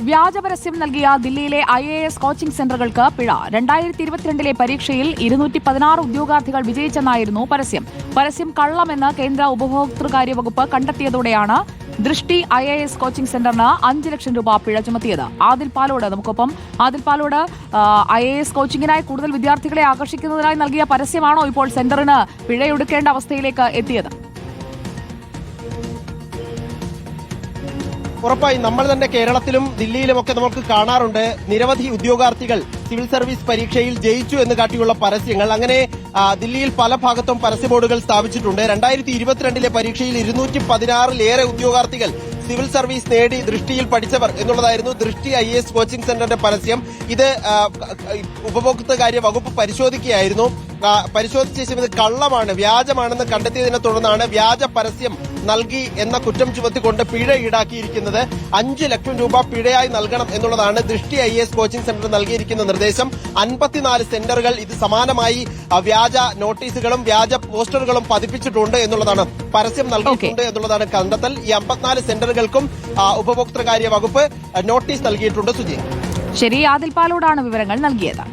വ്യാജ പരസ്യം നൽകിയ ദില്ലിയിലെ IAS കോച്ചിംഗ് സെന്ററുകൾക്ക് പിഴ. 2022 പരീക്ഷയിൽ 216 ഉദ്യോഗാർത്ഥികൾ വിജയിച്ചെന്നായിരുന്നു പരസ്യം കള്ളമെന്ന് കേന്ദ്ര ഉപഭോക്തൃകാര്യ വകുപ്പ് കണ്ടെത്തിയതോടെയാണ് ദൃഷ്ടി IAS കോച്ചിംഗ് സെന്ററിന് 5 ലക്ഷം രൂപ പിഴ ചുമത്തിയത്. ആദിൽ പാലോട് IAS കോച്ചിംഗിനായി കൂടുതൽ വിദ്യാർത്ഥികളെ ആകർഷിക്കുന്നതിനായി നൽകിയ പരസ്യമാണോ ഇപ്പോൾ സെന്ററിന് പിഴയൊടുക്കേണ്ട അവസ്ഥയിലേക്ക് എത്തിയത്? ഉറപ്പായി നമ്മൾ തന്നെ കേരളത്തിലും ദില്ലിയിലുമൊക്കെ നമുക്ക് കാണാറുണ്ട് നിരവധി ഉദ്യോഗാർത്ഥികൾ സിവിൽ സർവീസ് പരീക്ഷയിൽ ജയിച്ചു എന്ന് കാട്ടിയുള്ള പരസ്യങ്ങൾ. അങ്ങനെ ദില്ലിയിൽ പല ഭാഗത്തും പരസ്യ ബോർഡുകൾ സ്ഥാപിച്ചിട്ടുണ്ട്. 2022 പരീക്ഷയിൽ 216 ഉദ്യോഗാർത്ഥികൾ സിവിൽ സർവീസ് നേടി ദൃഷ്ടിയിൽ പഠിച്ചവർ എന്നുള്ളതായിരുന്നു ദൃഷ്ടി IAS കോച്ചിംഗ് സെന്ററിന്റെ പരസ്യം. ഇത് ഉപഭോക്തൃകാര്യ വകുപ്പ് പരിശോധിക്കുകയായിരുന്നു. പരിശോധിച്ച ശേഷം ഇത് കള്ളമാണ്, വ്യാജമാണെന്ന് കണ്ടെത്തിയതിനെ തുടർന്നാണ് വ്യാജ പരസ്യം നൽകി എന്ന കുറ്റം ചുമത്തിക്കൊണ്ട് പിഴ ഈടാക്കിയിരിക്കുന്നത്. 5 ലക്ഷം രൂപ പിഴയായി നൽകണം എന്നുള്ളതാണ് ദൃഷ്ടി IAS കോച്ചിംഗ് സെന്റർ നൽകിയിരിക്കുന്ന നിർദ്ദേശം. 54 സെന്ററുകൾ ഇത് സമാനമായി വ്യാജ നോട്ടീസുകളും വ്യാജ പോസ്റ്ററുകളും പതിപ്പിച്ചിട്ടുണ്ട് എന്നുള്ളതാണ്, പരസ്യം നൽകിയിട്ടുണ്ട് എന്നുള്ളതാണ് കണ്ടെത്തൽ. ഈ 54 സെന്ററുകൾക്കും ഉപഭോക്തൃകാര്യ വകുപ്പ് നോട്ടീസ് നൽകിയിട്ടുണ്ട്. സുജി, ശരി, ആദിൽ പാലോടാണ് വിവരങ്ങൾ നൽകിയത്.